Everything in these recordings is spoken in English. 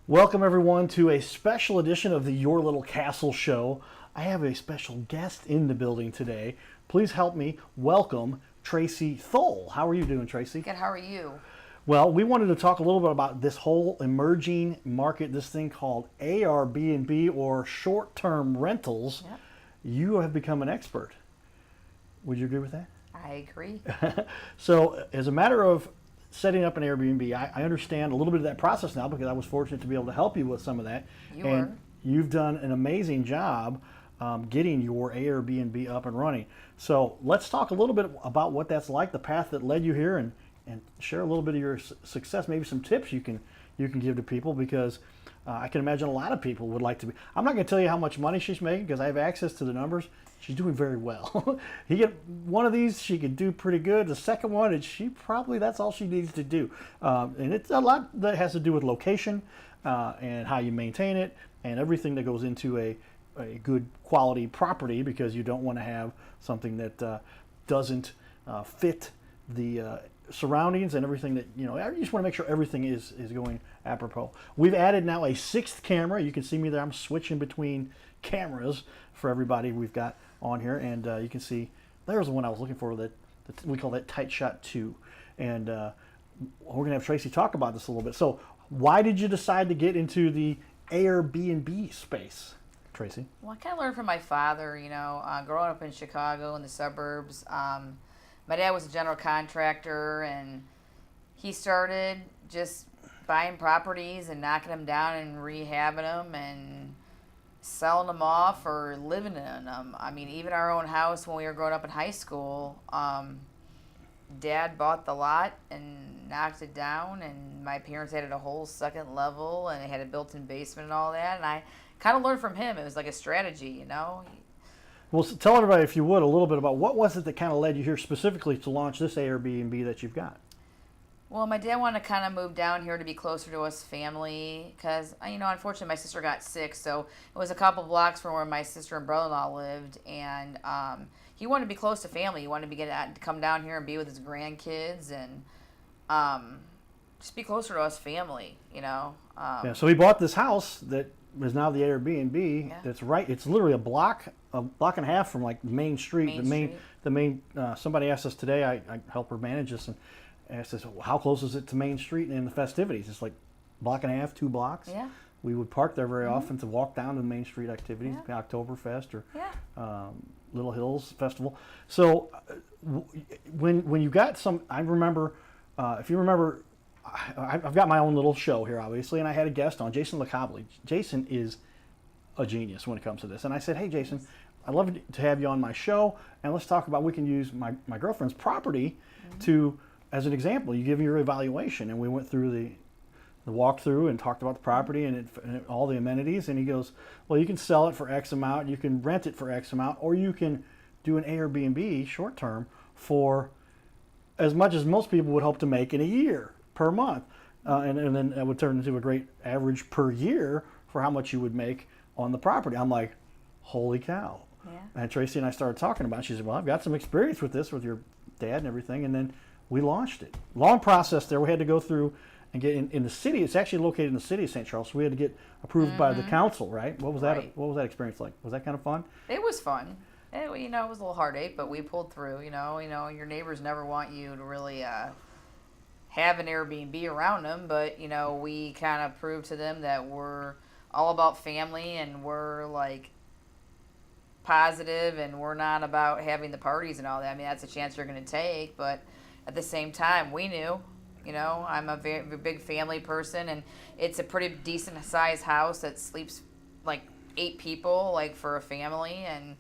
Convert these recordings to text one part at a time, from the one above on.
Welcome everyone to a special edition of the Your Little Castle Show. I have a special guest in the building today. Please help me welcome Tracie Thoele. How are you doing, Tracie? Good, how are you? Well, we wanted to talk a little bit about this whole emerging market, this thing called AirBNB or short-term rentals. Yep. You have become an expert. Would you agree with that? I agree. So, as a matter of setting up an Airbnb, I understand a little bit of that process now because I was fortunate to be able to help you with some of that. You and were. You've done an amazing job getting your Airbnb up and running. So let's talk a little bit about what that's like, the path that led you here, and share a little bit of your success, maybe some tips you can give to people, because I can imagine a lot of people would like to be. I'm not going to tell you how much money she's making because I have access to the numbers. She's doing very well. You get one of these, she could do pretty good. The second one, that's all she needs to do. And it's a lot that has to do with location and how you maintain it and everything that goes into a good quality property, because you don't want to have something that doesn't fit the surroundings and everything that, you just want to make sure everything is going apropos. We've added now a sixth camera. You can see me there. I'm switching between cameras for everybody we've got on here, and you can see there's the one I was looking for, that we call that Tight Shot 2. And we're gonna have Tracie talk about this a little bit. So why did you decide to get into the Airbnb space, Tracie? Well, I kind of learned from my father, growing up in Chicago in the suburbs. My dad was a general contractor, and he started just buying properties and knocking them down and rehabbing them and selling them off or living in them. I mean, even our own house when we were growing up in high school, Dad bought the lot and knocked it down, and my parents added a whole second level, and it had a built-in basement and all that, and I kind of learned from him. It was like a strategy, Well, tell everybody, if you would, a little bit about what was it that kind of led you here specifically to launch this Airbnb that you've got. Well, my dad wanted to kind of move down here to be closer to us family because, unfortunately my sister got sick, so it was a couple blocks from where my sister and brother-in-law lived, and he wanted to be close to family. He wanted to come down here and be with his grandkids and just be closer to us family, Yeah, so he bought this house that is now the Airbnb. Yeah. That's right. It's literally a block and a half from like Main Street. The main. Somebody asked us today. I help her manage this, and asked us, how close is it to Main Street and the festivities? It's like block and a half, 2 blocks. Yeah. We would park there very often to walk down to the Main Street activities, Oktoberfest or Little Hills Festival. So when you got some, I remember, if you remember, I've got my own little show here, obviously, and I had a guest on, Jason LeCobley. Jason is a genius when it comes to this. And I said, hey, Jason, I'd love to have you on my show, and let's talk about, we can use my girlfriend's property to, as an example. You give me your evaluation. And we went through the walkthrough and talked about the property and all the amenities. And he goes, well, you can sell it for X amount, you can rent it for X amount, or you can do an Airbnb short term for as much as most people would hope to make in a year per month. And then that would turn into a great average per year for how much you would make on the property. I'm like, holy cow. Yeah. And Tracie and I started talking about it. She said, well, I've got some experience with this, with your dad and everything. And then we launched it. Long process there. We had to go through and get in the city. It's actually located in the city of St. Charles, so we had to get approved by the council, right? What was that? Right. What was that experience like? Was that kind of fun? It was fun. It was a little heartache, but we pulled through. Your neighbors never want you to really have an Airbnb around them, but we kind of proved to them that we're all about family and we're like positive and we're not about having the parties and all that. I mean, that's a chance you're going to take, but at the same time, we knew. I'm a very big family person, and it's a pretty decent sized house that sleeps like 8 people, like for a family. And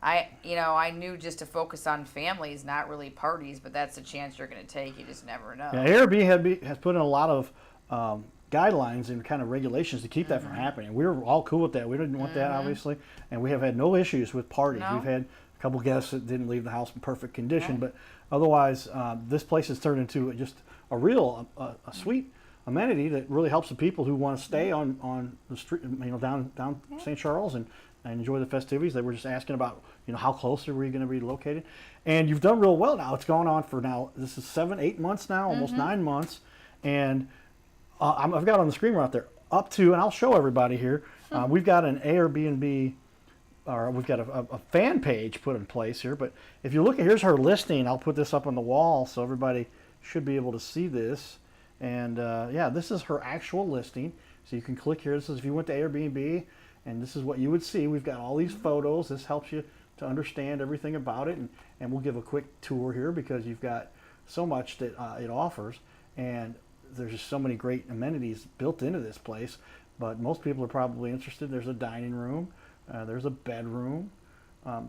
I knew just to focus on families, not really parties, but that's a chance you're going to take. You just never know. Yeah, Airbnb has put in a lot of guidelines and kind of regulations to keep that from happening. We were all cool with that. We didn't want that, obviously, and we have had no issues with parties. No. We've had a couple guests that didn't leave the house in perfect condition, but otherwise, this place has turned into just a real sweet amenity that really helps the people who want to stay on the street, down St. Charles and enjoy the festivities. They were just asking about, how close are we going to be located, and you've done real well now. It's gone on for this is 7, 8 months now, almost 9 months, and I've got on the screen right there up to, and I'll show everybody here. We've got an Airbnb, or we've got a fan page put in place here. But if you look at, here's her listing. I'll put this up on the wall so everybody should be able to see this. And yeah, this is her actual listing. So you can click here. This is if you went to Airbnb, and this is what you would see. We've got all these photos. This helps you to understand everything about it. And we'll give a quick tour here because you've got so much that it offers. And there's just so many great amenities built into this place. But most people are probably interested. There's a dining room. There's a bedroom.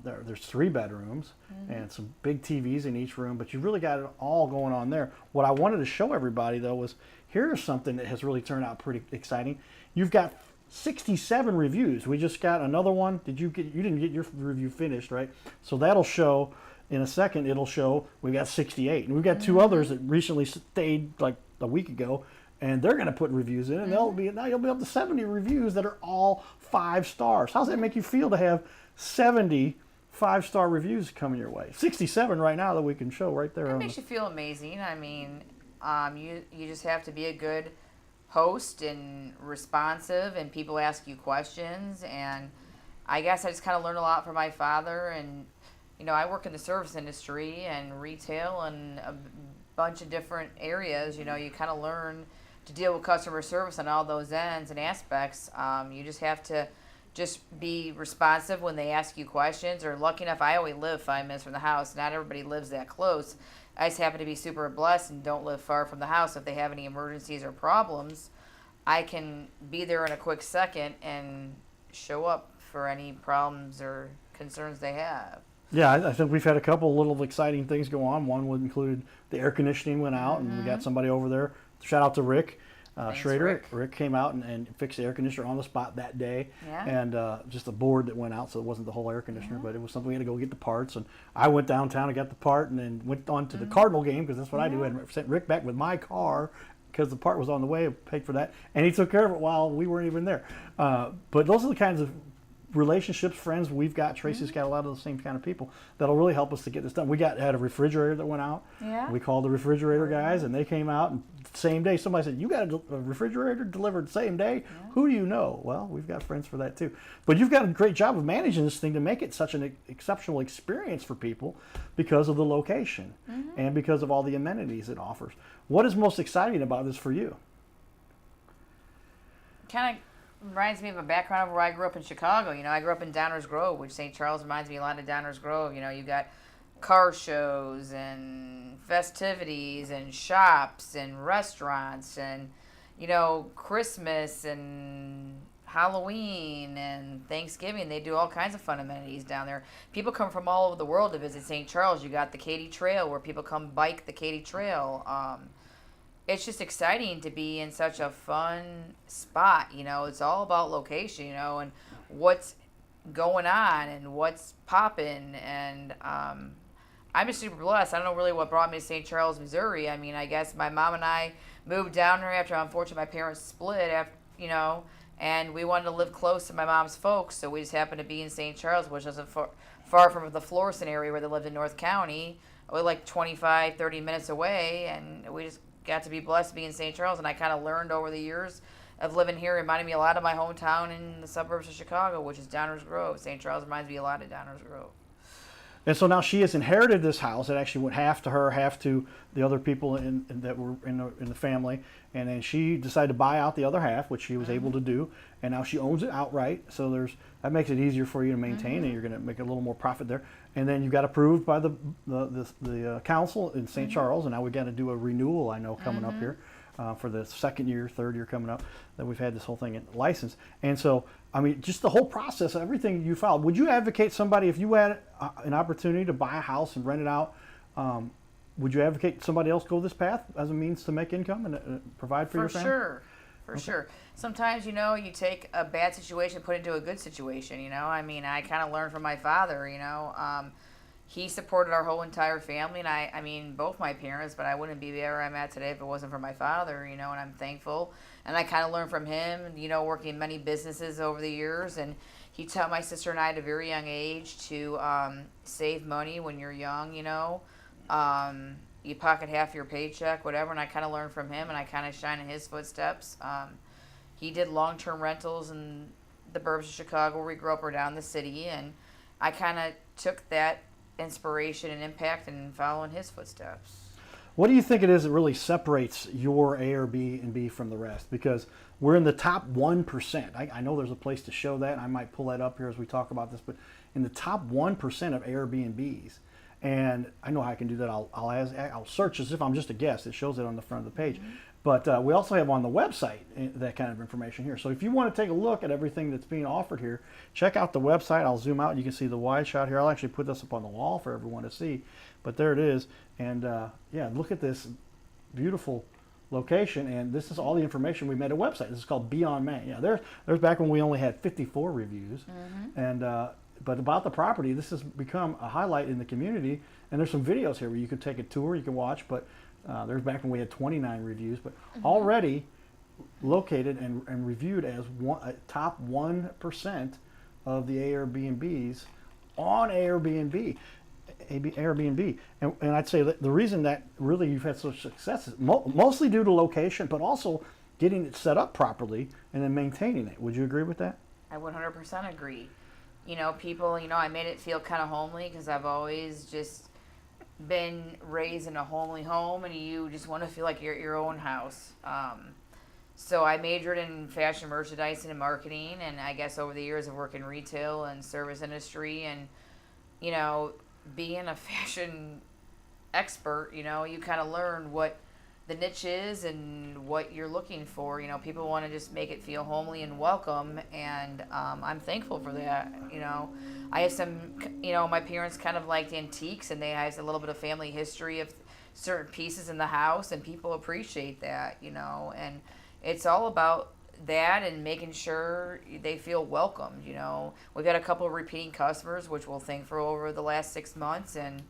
There's 3 bedrooms and some big TVs in each room, but you've really got it all going on there. What I wanted to show everybody though was here's something that has really turned out pretty exciting. You've got 67 reviews. We just got another one. You didn't get your review finished, right? So that'll show in a second. It'll show we got 68, and we've got 2 others that recently stayed like a week ago, and they're going to put reviews in, and you'll be up to 70 reviews that are all 5 stars. How's that make you feel to have 70 5-star reviews coming your way? 67 right now that we can show right there. It makes you feel amazing. I mean, you just have to be a good host and responsive, and people ask you questions. And I guess I just kind of learned a lot from my father. And you know, I work in the service industry and retail and a bunch of different areas. You know, you kind of learn to deal with customer service on all those ends and aspects. You just have to just be responsive when they ask you questions. Or lucky enough, I only live 5 minutes from the house. Not everybody lives that close. I just happen to be super blessed and don't live far from the house. If they have any emergencies or problems, I can be there in a quick second and show up for any problems or concerns they have. Yeah, I think we've had a couple little exciting things go on. One would include the air conditioning went out, and we got somebody over there. Shout out to Rick. Schrader. Rick came out and fixed the air conditioner on the spot that day. Yeah. And just a board that went out, so it wasn't the whole air conditioner, but it was something we had to go get the parts. And I went downtown and got the part, and then went on to the Cardinal game, because that's what I do. And sent Rick back with my car because the part was on the way. I paid for that, and he took care of it while we weren't even there. But those are the kinds of relationships, friends we've got. Tracie's got a lot of the same kind of people that'll really help us to get this done. We had a refrigerator that went out. Yeah. We called the refrigerator guys, and they came out, and same day somebody said, you got a refrigerator delivered same day? Yeah. Who do you know? Well, we've got friends for that too. But you've got a great job of managing this thing to make it such an exceptional experience for people because of the location and because of all the amenities it offers. What is most exciting about this for you? Kind of reminds me of a background of where I grew up in Chicago. You know, I grew up in Downers Grove, which St. Charles reminds me a lot of Downers Grove. You know, you got car shows and festivities and shops and restaurants and, you know, Christmas and Halloween and Thanksgiving. They do all kinds of fun amenities down there. People come from all over the world to visit St. Charles. You got the Katy Trail, where people come bike the Katy Trail. It's just exciting to be in such a fun spot. You know, it's all about location, you know, and what's going on and what's popping. And I'm just super blessed. I don't know really what brought me to St. Charles, Missouri. I mean, I guess my mom and I moved down there after, unfortunately, my parents split, after, you know, and we wanted to live close to my mom's folks, so we just happened to be in St. Charles, which isn't far from the Florissant area where they lived in North County. We're like 25, 30 minutes away, and we just got to be blessed to be in St. Charles. And I kind of learned over the years of living here. It reminded me a lot of my hometown in the suburbs of Chicago, which is Downers Grove. St. Charles reminds me a lot of Downers Grove. And so now she has inherited this house. It actually went half to her, half to the other people that were in the family. And then she decided to buy out the other half, which she was able to do. And now she owns it outright. So that makes it easier for you to maintain, and you're going to make a little more profit there. And then you got approved by the council in St. Charles, and now we got to do a renewal. I know coming up here for the second year, third year coming up, that we've had this whole thing in license. And so, I mean, just the whole process, everything you filed. Would you advocate somebody, if you had an opportunity to buy a house and rent it out, would you advocate somebody else go this path as a means to make income and provide for your family? For sure. Sometimes, you know, you take a bad situation and put it into a good situation, you know. I mean, I kind of learned from my father, you know. He supported our whole entire family, and I mean, both my parents, but I wouldn't be where I'm at today if it wasn't for my father, you know, and I'm thankful. And I kind of learned from him, you know, working in many businesses over the years, and he taught my sister and I at a very young age to save money when you're young, you know. You pocket half your paycheck, whatever, and I kind of learned from him, and I kind of shine in his footsteps. he did long-term rentals in the burbs of Chicago where we grew up or down the city, and I kind of took that inspiration and impact and following his footsteps. What do you think it is that really separates your Airbnb from the rest? Because we're in the top 1%. I know there's a place to show that. I might pull that up here as we talk about this, but in the top 1% of Airbnbs, and I know how I can do that. I'll search as if I'm just a guest. It shows it on the front of the page. But we also have on the website that kind of information here. So if you want to take a look at everything that's being offered here, check out the website. I'll zoom out and you can see the wide shot here. I'll actually put this up on the wall for everyone to see. But there it is. And yeah, look at this beautiful location. And this is all the information we made a website. This is called Beyond Maine. Yeah, there's back when we only had 54 reviews. And but about the property, this has become a highlight in the community. And there's some videos here where you can take a tour, you can watch. But there's back when we had 29 reviews, but already located and reviewed as top 1% of the Airbnbs on Airbnb. And I'd say that the reason that really you've had such success is mostly due to location, but also getting it set up properly and then maintaining it. Would you agree with that? I 100% agree. You know, people, you know, I made it feel kind of homely because I've always just been raised in a homely home, and you just want to feel like you're at your own house. So I majored in fashion merchandising and marketing, and I guess over the years of working retail and service industry, and you know, being a fashion expert, you know, you kind of learn what the niche is and what you're looking for. You know, people want to just make it feel homely and welcome, and I'm thankful for that. You know, I have some, you know, my parents kind of liked antiques, and they have a little bit of family history of certain pieces in the house, and people appreciate that, you know, and it's all about that and making sure they feel welcomed. You know, we've had a couple of repeating customers, which we'll thank for over the last 6 months, and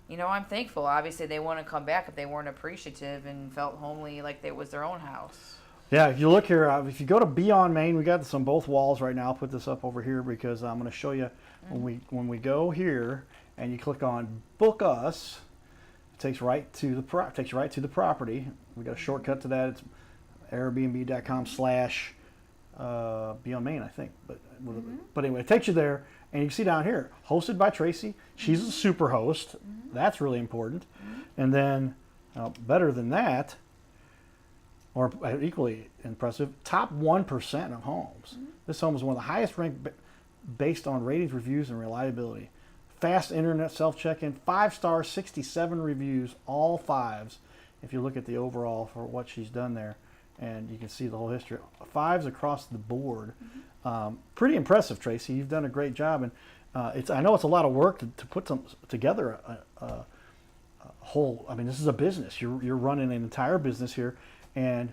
you know, I'm thankful. Obviously, they want to come back if they weren't appreciative and felt homely, like it was their own house. Yeah, if you look here, if you go to Beyond Maine, we got this on both walls right now. I'll put this up over here because I'm going to show you when we go here and you click on Book Us, it takes right to the property. We got a shortcut to that. It's airbnb.com/Beyond Maine, I think. But anyway, it takes you there. And you can see down here, hosted by Tracie. She's a super host. That's really important. And then, better than that, or equally impressive, top 1% of homes. This home is one of the highest ranked based on ratings, reviews, and reliability. Fast internet self-check-in, 5-star, 67 reviews, all 5s. If you look at the overall for what she's done there, and you can see the whole history. 5s across the board. Pretty impressive, Tracie. You've done a great job, and I know it's a lot of work to put together a whole. I mean, this is a business. You're running an entire business here, and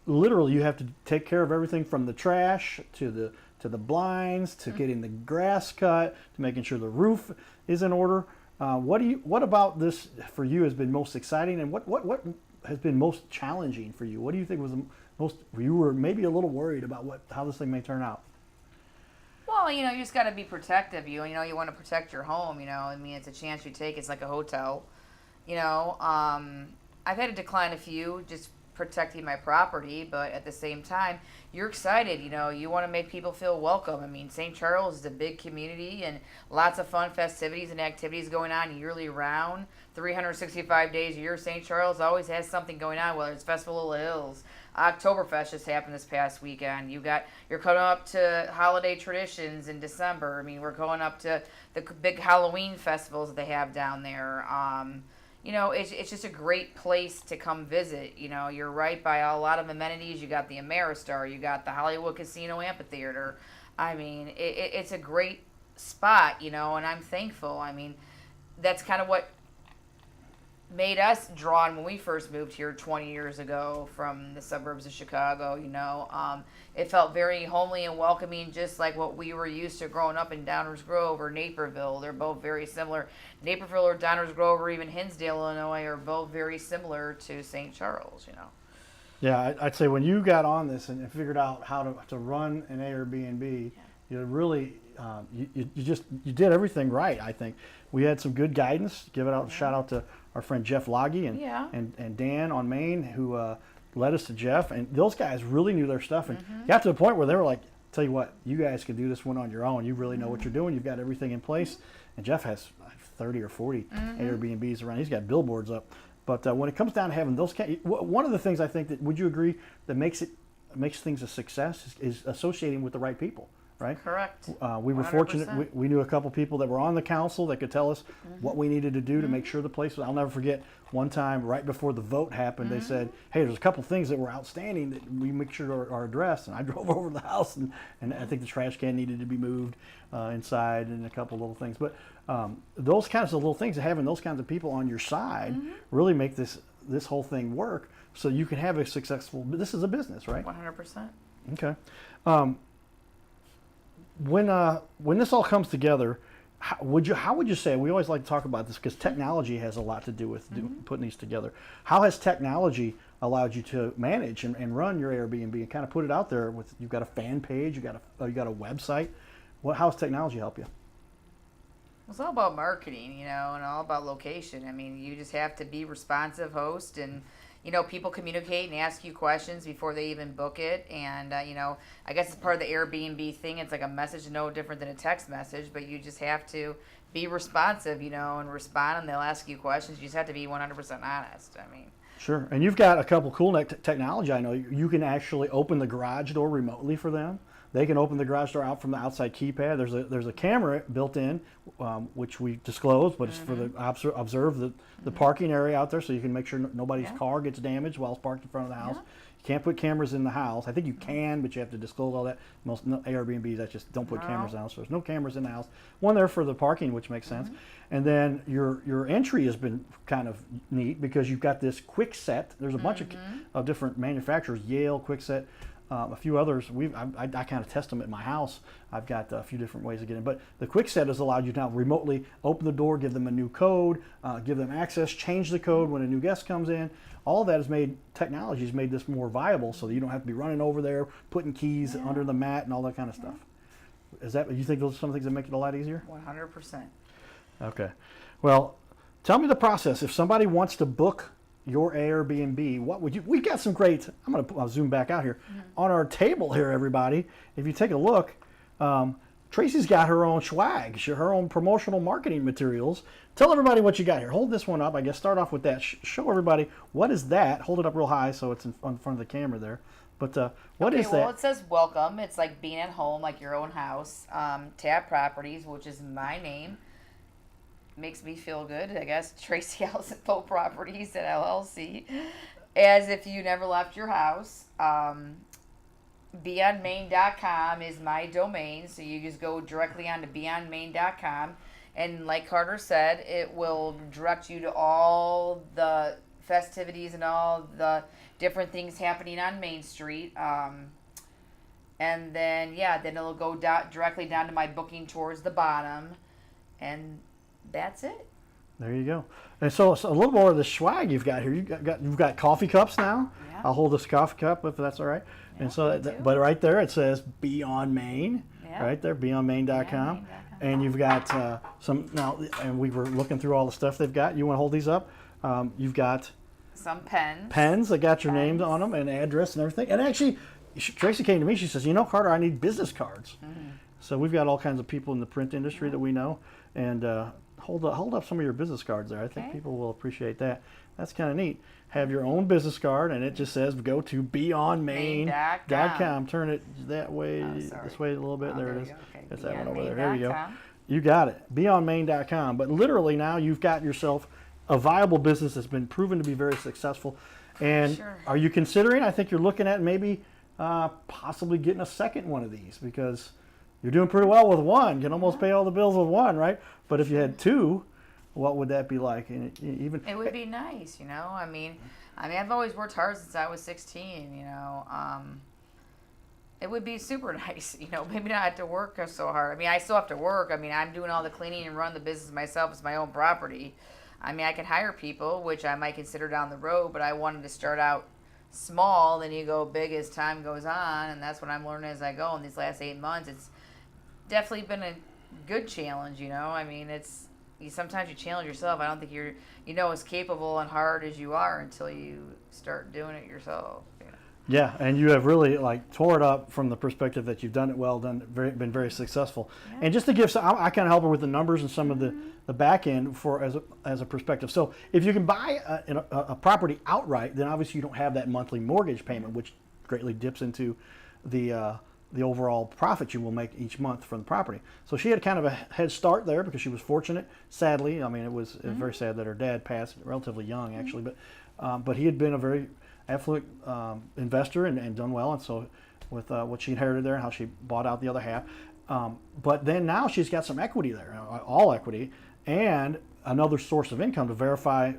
literally you have to take care of everything from the trash to the blinds to getting the grass cut to making sure the roof is in order. What about this for you has been most exciting, and what has been most challenging for you? What do you think was the most? You were maybe a little worried about how this thing may turn out. Well, you know, you just got to be protective. You know, you want to protect your home. You know, I mean, it's a chance you take. It's like a hotel. You know, I've had to decline a few just protecting my property, but at the same time, you're excited. You know, you want to make people feel welcome. I mean, St. Charles is a big community and lots of fun festivities and activities going on yearly round. 365 days a year, St. Charles always has something going on, whether it's Festival of the Hills, Oktoberfest just happened this past weekend. You're coming up to holiday traditions in December. I mean, we're going up to the big Halloween festivals that they have down there. You know, it's just a great place to come visit. You know, you're right by a lot of amenities. You got the Ameristar, you got the Hollywood Casino Amphitheater. I mean, it's a great spot, you know, and I'm thankful. I mean, that's kind of what made us drawn when we first moved here 20 years ago from the suburbs of Chicago. You know, it felt very homely and welcoming, just like what we were used to growing up in Downers Grove or Naperville. They're both very similar. Naperville or Downers Grove or even Hinsdale, Illinois are both very similar to St. Charles, you know. Yeah, I'd say when you got on this and figured out how to run an Airbnb, you really you did everything right. I think we had some good guidance. Give it out a shout out to our friend Jeff Loggy and Dan on Maine, who led us to Jeff, and those guys really knew their stuff, and got to the point where they were like, tell you what, you guys can do this one on your own. You really know what you're doing. You've got everything in place. And Jeff has 30 or 40 Airbnbs around. He's got billboards up. But when it comes down to having those, one of the things I think that, would you agree, that makes things a success is associating with the right people, right? Correct. We were 100%. fortunate. We knew a couple people that were on the council that could tell us what we needed to do to make sure the place was. I'll never forget one time right before the vote happened, they said, hey, there's a couple things that were outstanding that we make sure are addressed. And I drove over to the house, and I think the trash can needed to be moved inside, and a couple little things. But those kinds of little things, having those kinds of people on your side really make this whole thing work, so you can have a successful, this is a business, right? 100%. Okay. When this all comes together, how would you say, we always like to talk about this because technology has a lot to do with putting these together. How has technology allowed you to manage and run your Airbnb and kind of put it out there with, you've got a fan page, you got a website. How has technology helped you? It's all about marketing, and all about location. I mean, you just have to be responsive host, and people communicate and ask you questions before they even book it. And I guess it's part of the Airbnb thing. It's like a message no different than a text message, but you just have to be responsive, and respond, and they'll ask you questions. You just have to be 100% honest. I mean, sure. And you've got a couple cool technology. I know you can actually open the garage door remotely for them. They can open the garage door out from the outside keypad. There's a camera built in, which we disclose, but it's for the observe the parking area out there, so you can make sure nobody's car gets damaged while it's parked in front of the house. You can't put cameras in the house. I think you can, but you have to disclose all that. Most Airbnbs that just don't put cameras out, so there's no cameras in the house. One there for the parking, which makes sense. And then your entry has been kind of neat because you've got this quick set. There's a bunch of different manufacturers, Yale, Quickset. A few others. I kind of test them at my house. I've got a few different ways to get in. But the Quickset has allowed you to now remotely open the door, give them a new code, give them access, change the code when a new guest comes in. All of that technology has made this more viable, so that you don't have to be running over there, putting keys under the mat and all that kind of stuff. You think those are some things that make it a lot easier? 100%. Okay. Well, tell me the process. If somebody wants to book your Airbnb, what would you, we got some great, I'll zoom back out here. On our table here, everybody, if you take a look, Tracie's got her own swag, her own promotional marketing materials. Tell everybody what you got here. Hold this one up, I guess, start off with that. Show everybody, what is that? Hold it up real high so it's in front of the camera there. But what is that? Well, it says welcome. It's like being at home, like your own house. Tab Properties, which is my name. Makes me feel good, I guess. Tracie Thoele Properties at LLC, as if you never left your house. BeyondMaine.com is my domain, so you just go directly onto BeyondMaine.com, and like Carter said, it will direct you to all the festivities and all the different things happening on Main Street. And then it'll go directly down to my booking towards the bottom, and that's it. There you go. And so a little more of the swag you've got here. You've got coffee cups now. Yeah. I'll hold this coffee cup if that's all right. Yeah, and so, but right there it says Beyond Maine. Yeah. Right there, BeyondMaine.com. And you've got some now. And we were looking through all the stuff they've got. You want to hold these up? You've got some pens. Pens that got your names on them and address and everything. And actually, Tracie came to me. She says, Carter, I need business cards. So we've got all kinds of people in the print industry that we know, and hold up some of your business cards there. I think people will appreciate that. That's kind of neat. Have your own business card, and it just says go to beyondmaine.com. Turn it that way, this way a little bit. There it is. Okay. That's that one over there. There you go. You got it. Beyondmaine.com. But literally now you've got yourself a viable business that's been proven to be very successful. And are you considering, I think you're looking at maybe possibly getting a second one of these, because you're doing pretty well with one. You can almost pay all the bills with one, right? But if you had two, what would that be like? And it would be nice, I mean, I've always worked hard since I was 16. It would be super nice, maybe not have to work so hard. I mean, I still have to work. I mean, I'm doing all the cleaning and run the business myself. It's my own property. I mean, I can hire people, which I might consider down the road, but I wanted to start out small, then you go big as time goes on, and that's what I'm learning as I go. In these last 8 months, it's definitely been a good challenge, I mean, it's sometimes you challenge yourself. I don't think you're as capable and hard as you are until you start doing it yourself. Yeah, and you have really like tore it up from the perspective that you've done it well, been very successful. Yeah. And just to give some, I kind of help her with the numbers and some of the back end for as a perspective. So if you can buy a property outright, then obviously you don't have that monthly mortgage payment, which greatly dips into the overall profit you will make each month from the property. So she had kind of a head start there because she was fortunate. Sadly, I mean, it was very sad that her dad passed relatively young, actually, but he had been a very affluent investor and done well, and so with what she inherited there and how she bought out the other half. But then now she's got some equity there, all equity, and another source of income to verify,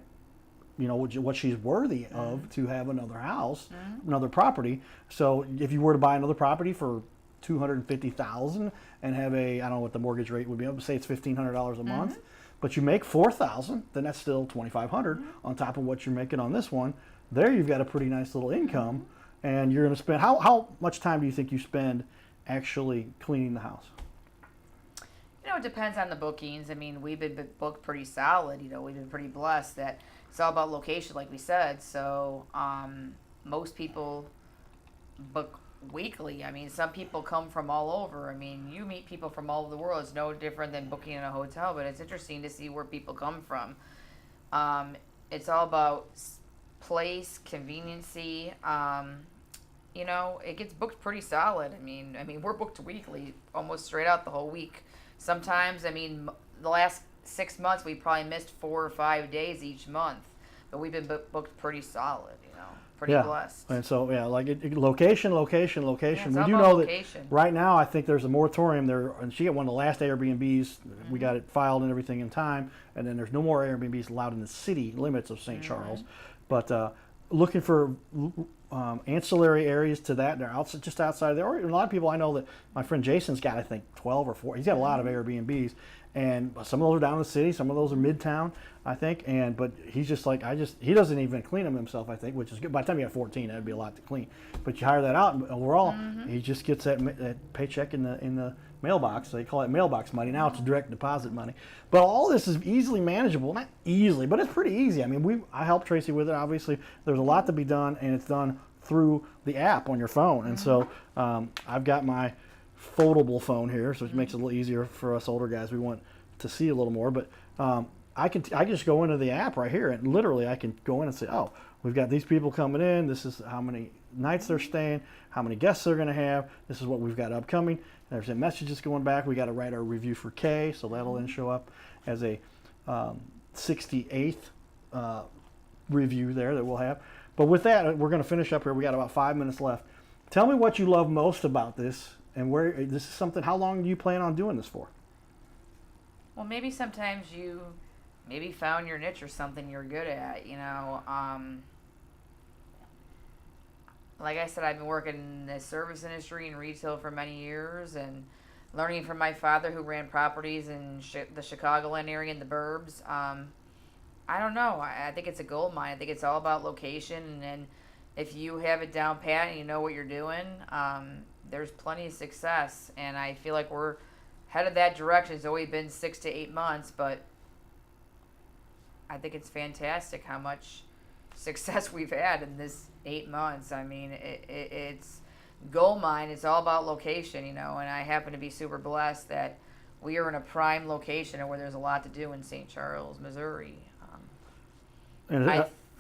what she's worthy of to have another house, another property. So if you were to buy another property for $250,000 and have I don't know what the mortgage rate would be, say it's $1,500 a month, but you make $4,000, then that's still $2,500 on top of what you're making on this one. There you've got a pretty nice little income, and you're going to spend, how much time do you think you spend actually cleaning the house? It depends on the bookings. I mean, we've been booked pretty solid. We've been pretty blessed that it's all about location, like we said. So most people book weekly. I mean, some people come from all over. I mean, you meet people from all over the world. It's no different than booking in a hotel, but it's interesting to see where people come from. It's all about place, conveniency. It gets booked pretty solid. I mean, we're booked weekly, almost straight out the whole week. Sometimes, the last 6 months we probably missed 4 or 5 days each month, but we've been booked pretty solid. Pretty blessed. And so location. Yeah, We do know location. That right now I think there's a moratorium there, and she got one of the last Airbnbs. We got it filed and everything in time, and then there's no more Airbnbs allowed in the city limits of St. Charles. But looking for ancillary areas to that, they're just outside there. Or a lot of people I know that my friend Jason's got, I think 12 or 4. He's got a lot of Airbnbs, and some of those are down in the city, some of those are midtown, I think. But he's just like, he doesn't even clean them himself, I think, which is good. By the time you got 14, that'd be a lot to clean. But you hire that out, and overall, he just gets that paycheck in the mailbox. They call it mailbox money. Now it's direct deposit money. But all this is easily manageable. Not easily, but it's pretty easy. I mean, I helped Tracie with it. Obviously, there's a lot to be done, and it's done through the app on your phone. And so I've got my foldable phone here, so it makes it a little easier for us older guys. We want to see a little more. But I can just go into the app right here, and literally I can go in and say, oh, we've got these people coming in. This is how many nights they're staying, how many guests they're going to have. This is what we've got upcoming. There's some messages going back. We got to write our review for K, so that'll then show up as a 68th review there that we'll have. But with that, we're going to finish up here. We got about 5 minutes left. Tell me what you love most about this, and where this is something. How long do you plan on doing this for? Well, maybe sometimes you found your niche or something you're good at. Like I said, I've been working in the service industry and retail for many years, and learning from my father who ran properties in the Chicagoland area and the burbs. I don't know. I think it's a gold mine. I think it's all about location, and if you have it down pat and you know what you're doing, there's plenty of success. And I feel like we're headed that direction. It's only been 6 to 8 months, but I think it's fantastic how much success we've had in this 8 months. I mean, it's gold mine. It's all about location, and I happen to be super blessed that we are in a prime location where there's a lot to do in St. Charles, Missouri.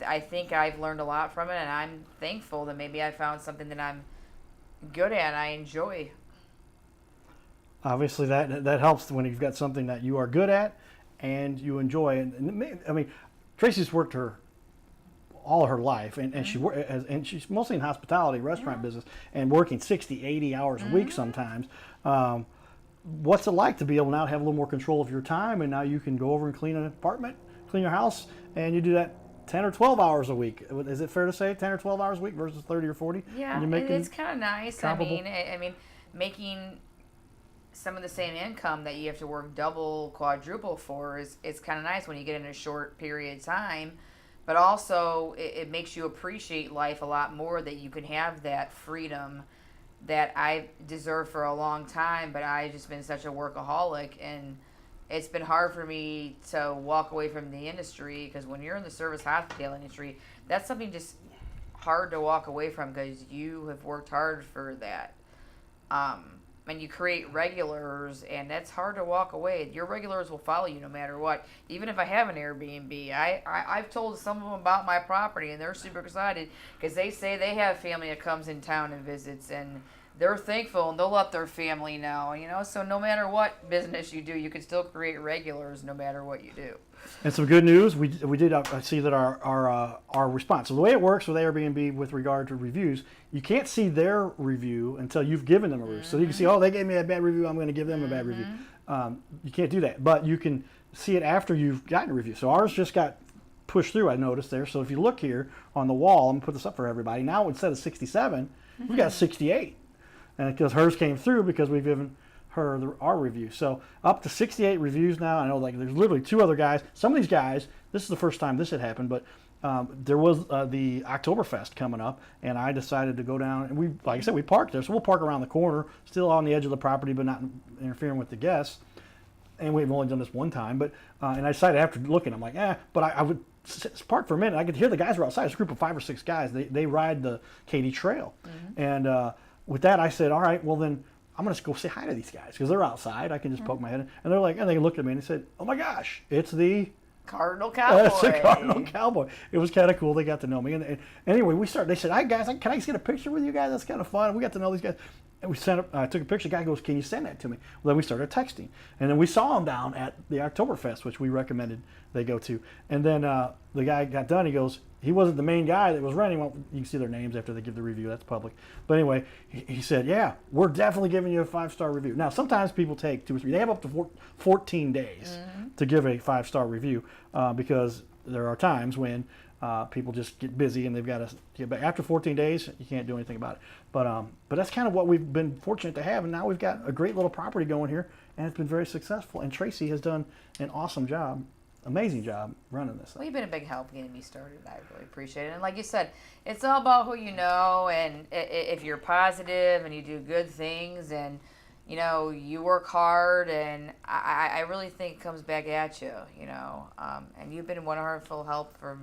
I think I've learned a lot from it, and I'm thankful that maybe I found something that I'm good at and I enjoy. Obviously, that helps when you've got something that you are good at and you enjoy. And Tracie's worked all her life, and she's mostly in hospitality, restaurant business, and working 60, 80 hours a week sometimes. What's it like to be able now to have a little more control of your time, and now you can go over and clean an apartment, clean your house, and you do that 10 or 12 hours a week? Is it fair to say 10 or 12 hours a week versus 30 or 40? Yeah, it's kind of nice. Comparable? I mean, making some of the same income that you have to work double, quadruple for is kind of nice when you get in a short period of time. But also, it makes you appreciate life a lot more, that you can have that freedom that I deserved for a long time, but I've just been such a workaholic. And it's been hard for me to walk away from the industry, because when you're in the service hospitality industry, that's something just hard to walk away from, because you have worked hard for that. And you create regulars, and that's hard to walk away. Your regulars will follow you no matter what. Even if I have an Airbnb, I've told some of them about my property, and they're super excited because they say they have family that comes in town and visits, and they're thankful, and they'll let their family know. So no matter what business you do, you can still create regulars no matter what you do. And some good news, we did see that our response. So the way it works with Airbnb with regard to reviews, you can't see their review until you've given them a review. So you can see, oh, they gave me a bad review, I'm going to give them a bad review. You can't do that, but you can see it after you've gotten a review. So ours just got pushed through, I noticed there. So if you look here on the wall, I'm going to put this up for everybody. Now instead of 67, we got 68. And because hers came through because we've given her our review. So up to 68 reviews now. I know, like, there's literally 2 other guys. Some of these guys, this is the first time this had happened, but there was the Oktoberfest coming up, and I decided to go down, and we, like I said, we parked there. So we'll park around the corner, still on the edge of the property, but not interfering with the guests. And we've only done this one time, but and I decided after looking, I'm like, but I would park for a minute. I could hear the guys were outside. It's a group of 5 or 6 guys. They ride the Katy Trail, and with that, I said, all right, well then, I'm going to go say hi to these guys because they're outside. I can just poke my head in. And they're like, and they looked at me and they said, oh my gosh, it's the Cardinal Cowboy. It's the Cardinal Cowboy. It was kind of cool. They got to know me. And anyway, we started. They said, "Hi guys, can I just get a picture with you guys? That's kind of fun." We got to know these guys. And we took a picture. The guy goes, "Can you send that to me?" Well, then we started texting. And then we saw him down at the Oktoberfest, which we recommended they go to. And then the guy got done. He goes, he wasn't the main guy that was renting. Well, you can see their names after they give the review. That's public. But anyway, he said, yeah, we're definitely giving you a 5-star review. Now, sometimes people take 2 or 3. They have up to 14 days to give a 5-star review because there are times when people just get busy and they've got to get back. After 14 days, you can't do anything about it. But that's kind of what we've been fortunate to have. And now we've got a great little property going here, and it's been very successful. And Tracie has done an awesome job. Amazing job running this thing. Well, you've been a big help getting me started. I really appreciate it. And like you said, it's all about who you know, and if you're positive and you do good things and, you work hard, and I really think it comes back at you, and you've been wonderful help for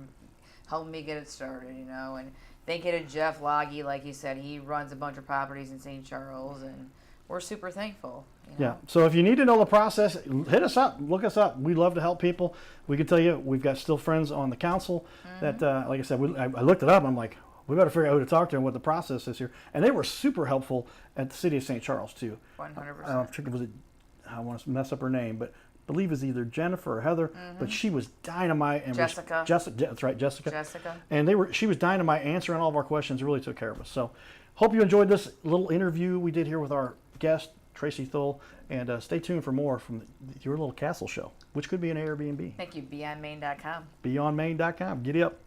helping me get it started, and thank you to Jeff Loggy, like you said, he runs a bunch of properties in St. Charles, and we're super thankful. Yeah. So if you need to know the process, hit us up. Look us up. We love to help people. We can tell you we've got still friends on the council that, like I said, I looked it up. And I'm like, we better figure out who to talk to and what the process is here. And they were super helpful at the city of St. Charles too. 100%. I want to mess up her name, but I believe it's either Jennifer or Heather. But she was dynamite. And Jessica. That's right, Jessica. Jessica. And she was dynamite answering all of our questions. Really took care of us. So hope you enjoyed this little interview we did here with our guest, Tracie Thoele, and stay tuned for more from your little castle show, which could be an Airbnb. Thank you. BeyondMaine.com. BeyondMaine.com. Giddy up.